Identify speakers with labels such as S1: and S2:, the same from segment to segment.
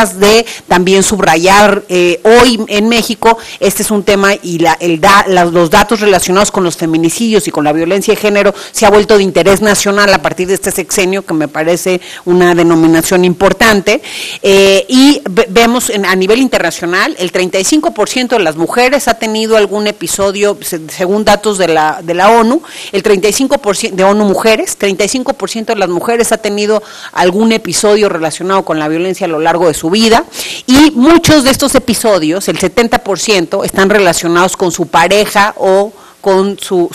S1: importantes de también subrayar. Hoy en México este es un tema y los datos relacionados con los feminicidios y con la violencia de género se ha vuelto de interés nacional a partir de este sexenio, que me parece una denominación importante, y vemos a nivel internacional el 35% de las mujeres ha tenido algún episodio, según datos de la ONU, el 35% de ONU Mujeres, 35% de las mujeres ha tenido algún episodio relacionado con la violencia a lo largo de su vida, y muchos de estos episodios, el 70%, están relacionados con su pareja o con su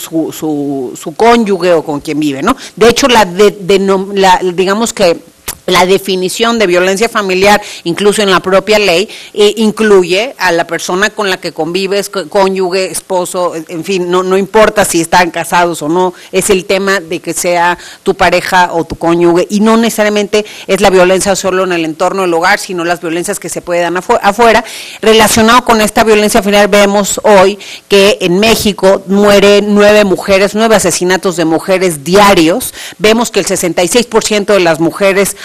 S1: cónyuge o con quien vive, ¿no? De hecho, digamos que la definición de violencia familiar, incluso en la propia ley, incluye a la persona con la que convives, cónyuge, esposo, en fin, no importa si están casados o no, es el tema de que sea tu pareja o tu cónyuge, y no necesariamente es la violencia solo en el entorno del hogar, sino las violencias que se pueden dar afuera. Relacionado con esta violencia familiar, vemos hoy que en México mueren 9 asesinatos de mujeres diarios. Vemos que el 66% de las mujeres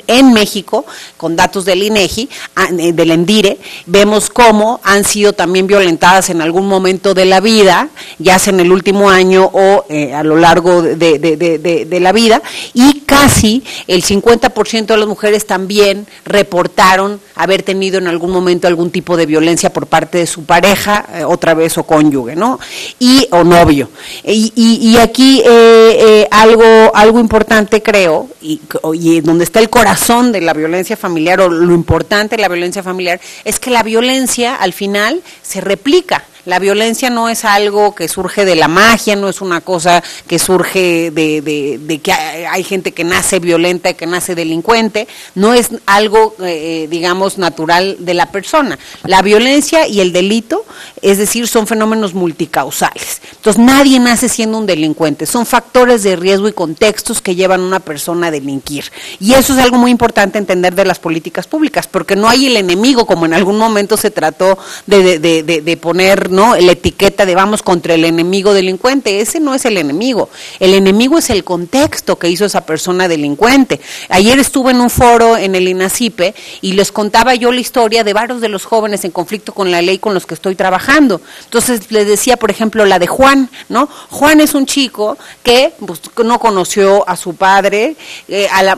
S1: en México, con datos del INEGI, del ENDIRE, vemos cómo han sido también violentadas en algún momento de la vida, ya sea en el último año o a lo largo de la vida, y casi el 50% de las mujeres también reportaron haber tenido en algún momento algún tipo de violencia por parte de su pareja, otra vez, o cónyuge, ¿no? O novio. Y aquí algo importante, creo, y donde está el corazón de la violencia familiar, o lo importante de la violencia familiar, es que la violencia al final se replica. La violencia no es algo que surge de la magia, no es una cosa que surge de que hay gente que nace violenta y que nace delincuente, no es algo, digamos, natural de la persona. La violencia y el delito, es decir, son fenómenos multicausales. Entonces, nadie nace siendo un delincuente, son factores de riesgo y contextos que llevan a una persona a delinquir. Y eso es algo muy importante entender de las políticas públicas, porque no hay el enemigo, como en algún momento se trató de poner, ¿no?, la etiqueta de vamos contra el enemigo delincuente. Ese no es el enemigo es el contexto que hizo esa persona delincuente. Ayer estuve en un foro en el INACIPE y les contaba yo la historia de varios de los jóvenes en conflicto con la ley con los que estoy trabajando. Entonces les decía, por ejemplo, la de Juan, ¿no? Juan es un chico que pues, no conoció a su padre,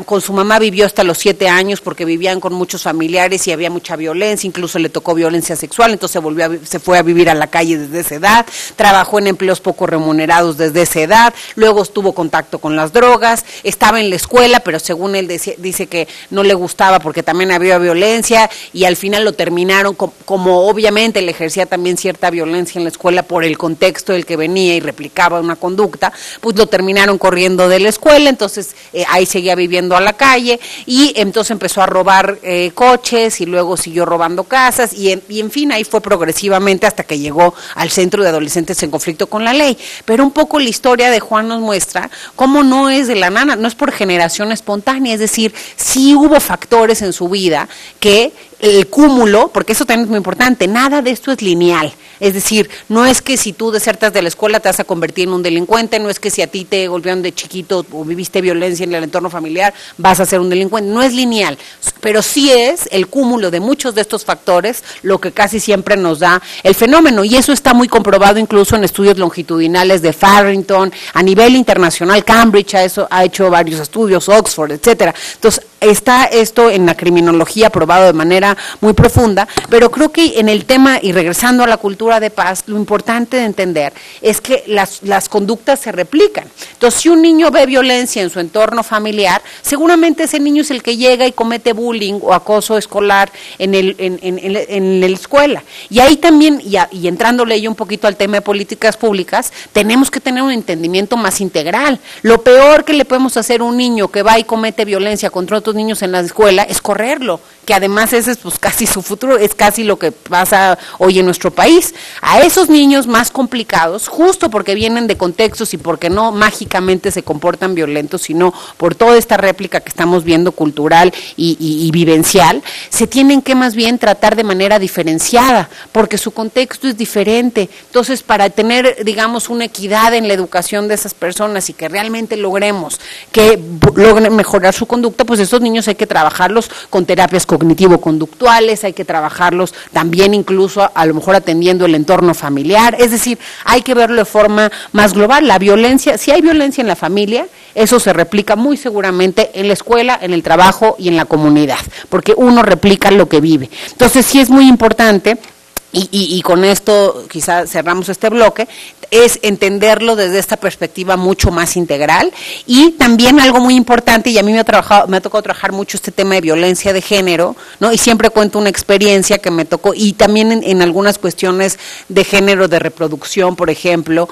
S1: con su mamá vivió hasta los 7 años porque vivían con muchos familiares y había mucha violencia, incluso le tocó violencia sexual, entonces se fue a vivir a la calle desde esa edad, trabajó en empleos poco remunerados desde esa edad, luego tuvo contacto con las drogas, estaba en la escuela, pero según él dice que no le gustaba porque también había violencia, y al final lo terminaron, como obviamente él ejercía también cierta violencia en la escuela por el contexto del que venía y replicaba una conducta, pues lo terminaron corriendo de la escuela, entonces ahí seguía viviendo a la calle, y entonces empezó a robar coches, y luego siguió robando casas, y en fin, ahí fue progresivamente hasta que llegó al Centro de Adolescentes en Conflicto con la Ley. Pero un poco la historia de Juan nos muestra cómo no es de la nada, no es por generación espontánea, es decir, sí hubo factores en su vida que el cúmulo, porque eso también es muy importante, nada de esto es lineal. Es decir, no es que si tú desertas de la escuela te vas a convertir en un delincuente, no es que si a ti te golpearon de chiquito o viviste violencia en el entorno familiar vas a ser un delincuente, no es lineal, pero sí es el cúmulo de muchos de estos factores lo que casi siempre nos da el fenómeno, y eso está muy comprobado incluso en estudios longitudinales de Farrington, a nivel internacional. Cambridge ha hecho varios estudios, Oxford, etcétera. Entonces, está esto en la criminología probado de manera muy profunda, pero creo que en el tema, y regresando a la cultura de paz, lo importante de entender es que las conductas se replican. Entonces, si un niño ve violencia en su entorno familiar, seguramente ese niño es el que llega y comete bullying o acoso escolar en la escuela. Y ahí también, y entrándole yo un poquito al tema de políticas públicas, tenemos que tener un entendimiento más integral. Lo peor que le podemos hacer a un niño que va y comete violencia contra otros niños en la escuela es correrlo, que además ese es pues casi su futuro, es casi lo que pasa hoy en nuestro país. A esos niños más complicados, justo porque vienen de contextos y porque no mágicamente se comportan violentos, sino por toda esta réplica que estamos viendo cultural y vivencial, se tienen que más bien tratar de manera diferenciada, porque su contexto es diferente. Entonces, para tener, digamos, una equidad en la educación de esas personas y que realmente logremos que logren mejorar su conducta, pues esos niños hay que trabajarlos con terapias cognitivo-conductuales, hay que trabajarlos también incluso a lo mejor atendiendo el entorno familiar, es decir, hay que verlo de forma más global. La violencia, si hay violencia en la familia, eso se replica muy seguramente en la escuela, en el trabajo y en la comunidad, porque uno replica lo que vive. Entonces sí es muy importante, y con esto quizás cerramos este bloque, es entenderlo desde esta perspectiva mucho más integral. Y también algo muy importante, y a mí me ha tocado trabajar mucho este tema de violencia de género, ¿no? Y siempre cuento una experiencia que me tocó, y también en algunas cuestiones de género, de reproducción, por ejemplo,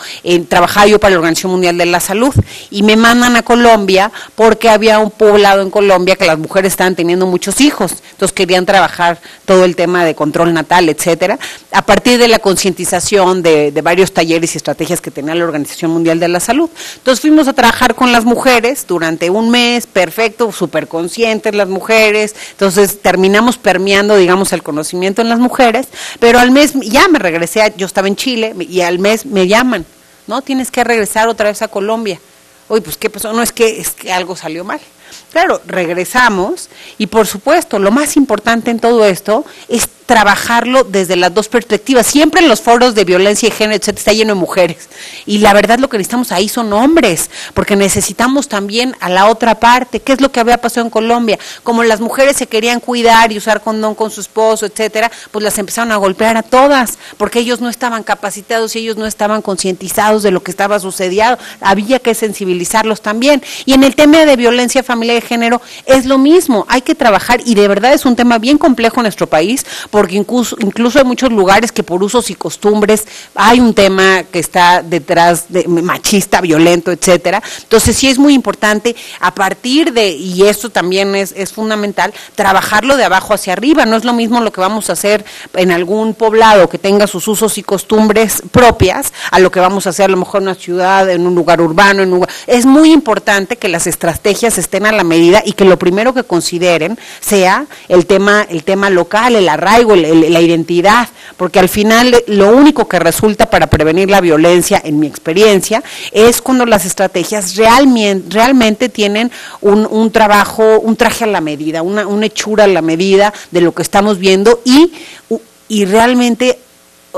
S1: trabajaba yo para la Organización Mundial de la Salud, y me mandan a Colombia porque había un poblado en Colombia que las mujeres estaban teniendo muchos hijos, entonces querían trabajar todo el tema de control natal, etcétera, a partir de la concientización de varios talleres y estrategias que tenía la Organización Mundial de la Salud. Entonces fuimos a trabajar con las mujeres durante un mes, perfecto, súper conscientes las mujeres, entonces terminamos permeando, digamos, el conocimiento en las mujeres, pero al mes ya me regresé, yo estaba en Chile, y al mes me llaman, ¿no? Tienes que regresar otra vez a Colombia. Oye, pues ¿qué pasó? No, es que algo salió mal. Claro, regresamos, y por supuesto, lo más importante en todo esto es trabajarlo desde las dos perspectivas. Siempre en los foros de violencia de género, etcétera, está lleno de mujeres, y la verdad lo que necesitamos ahí son hombres, porque necesitamos también a la otra parte. ¿Qué es lo que había pasado en Colombia? Como las mujeres se querían cuidar y usar condón con su esposo, etcétera, pues las empezaron a golpear a todas, porque ellos no estaban capacitados y ellos no estaban concientizados de lo que estaba sucediendo. Había que sensibilizarlos también. Y en el tema de violencia familiar de género es lo mismo, hay que trabajar, y de verdad es un tema bien complejo en nuestro país, porque incluso hay muchos lugares que por usos y costumbres hay un tema que está detrás de machista, violento, etcétera. Entonces sí es muy importante a partir de, y esto también es fundamental, trabajarlo de abajo hacia arriba. No es lo mismo lo que vamos a hacer en algún poblado que tenga sus usos y costumbres propias a lo que vamos a hacer a lo mejor en una ciudad, en un lugar urbano, es muy importante que las estrategias estén a la medida y que lo primero que consideren sea el tema local, el arraigo, la identidad, porque al final lo único que resulta para prevenir la violencia, en mi experiencia, es cuando las estrategias realmente tienen un trabajo, un traje a la medida, una hechura a la medida de lo que estamos viendo, y realmente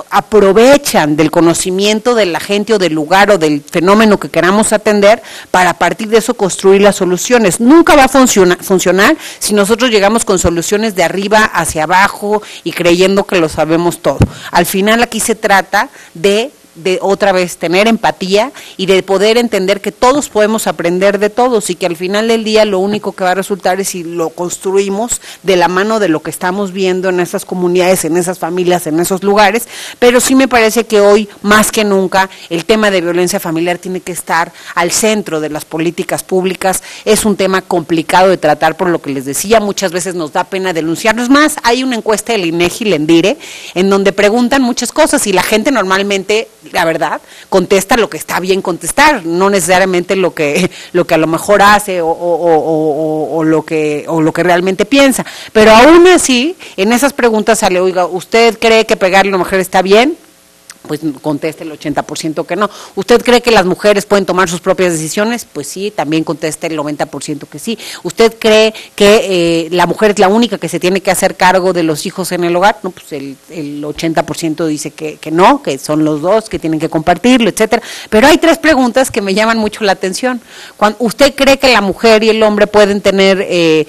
S1: aprovechan del conocimiento de la gente o del lugar o del fenómeno que queramos atender para a partir de eso construir las soluciones. Nunca va a funcionar si nosotros llegamos con soluciones de arriba hacia abajo y creyendo que lo sabemos todo. Al final aquí se trata de otra vez tener empatía y de poder entender que todos podemos aprender de todos, y que al final del día lo único que va a resultar es si lo construimos de la mano de lo que estamos viendo en esas comunidades, en esas familias, en esos lugares. Pero sí me parece que hoy más que nunca el tema de violencia familiar tiene que estar al centro de las políticas públicas. Es un tema complicado de tratar, por lo que les decía, muchas veces nos da pena denunciarnos. Más, hay una encuesta del INEGI, Lendire, en donde preguntan muchas cosas y la gente normalmente, la verdad, contesta lo que está bien contestar, no necesariamente lo que a lo mejor hace o lo que realmente piensa. Pero aún así, en esas preguntas sale, oiga, ¿usted cree que pegarle a una mujer está bien? Pues conteste el 80% que no. ¿Usted cree que las mujeres pueden tomar sus propias decisiones? Pues sí, también conteste el 90% que sí. ¿Usted cree que la mujer es la única que se tiene que hacer cargo de los hijos en el hogar? No, pues el 80% dice que no, que son los dos, que tienen que compartirlo, etcétera. Pero hay tres preguntas que me llaman mucho la atención. ¿Usted cree que la mujer y el hombre pueden tener,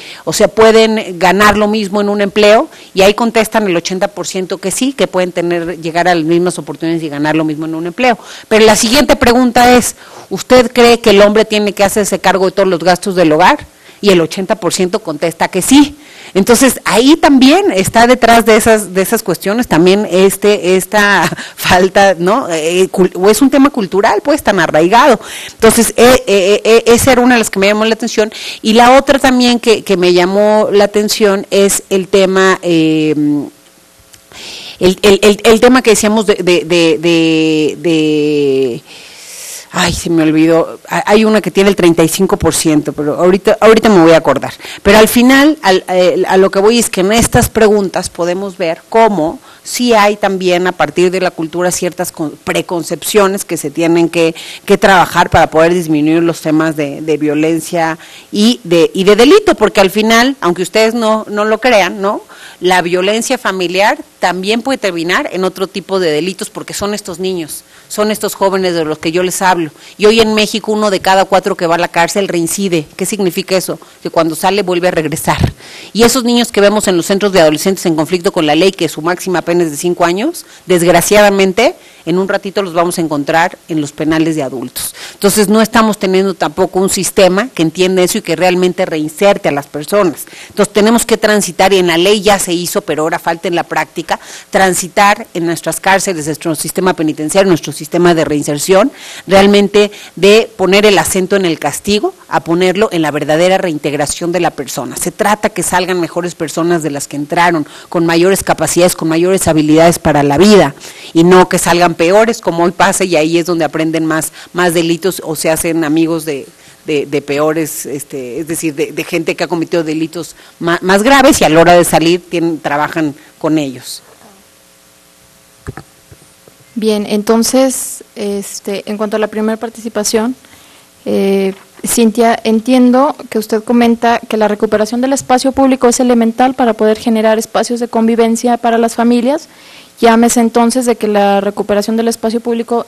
S1: pueden ganar lo mismo en un empleo? Y ahí contestan el 80% que sí, que pueden llegar a las mismas oportunidades y ganar lo mismo en un empleo. Pero la siguiente pregunta es, ¿usted cree que el hombre tiene que hacerse cargo de todos los gastos del hogar? Y el 80% contesta que sí. Entonces, ahí también está detrás de esas cuestiones también esta falta, ¿no? O es un tema cultural, pues, tan arraigado. Entonces, esa era una de las que me llamó la atención. Y la otra también que me llamó la atención es el tema... El tema que decíamos ay, se me olvidó, hay una que tiene el 35%, pero ahorita me voy a acordar. Pero al final, a lo que voy es que en estas preguntas podemos ver cómo sí hay también a partir de la cultura ciertas preconcepciones que se tienen que trabajar para poder disminuir los temas de violencia y de delito, porque al final, aunque ustedes no lo crean, ¿no?, la violencia familiar también puede terminar en otro tipo de delitos, porque son estos niños, son estos jóvenes de los que yo les hablo. Y hoy en México 1 de cada 4 que va a la cárcel reincide. ¿Qué significa eso? Que cuando sale vuelve a regresar. Y esos niños que vemos en los centros de adolescentes en conflicto con la ley, que su máxima pena es de 5 años, desgraciadamente, en un ratito los vamos a encontrar en los penales de adultos. Entonces no estamos teniendo tampoco un sistema que entienda eso y que realmente reinserte a las personas. Entonces tenemos que transitar, y en la ley ya se hizo, pero ahora falta en la práctica, transitar en nuestras cárceles, nuestro sistema penitenciario, nuestro sistema de reinserción, realmente de poner el acento en el castigo, a ponerlo en la verdadera reintegración de la persona. Se trata que salgan mejores personas de las que entraron, con mayores capacidades, con mayores habilidades para la vida, y no que salgan peores, como hoy pasa, y ahí es donde aprenden más delitos o se hacen amigos de peores, es decir, de gente que ha cometido delitos más graves, y a la hora de salir trabajan con ellos.
S2: Bien, entonces, en cuanto a la primera participación, Cintia, entiendo que usted comenta que la recuperación del espacio público es elemental para poder generar espacios de convivencia para las familias. Llámese entonces de que la recuperación del espacio público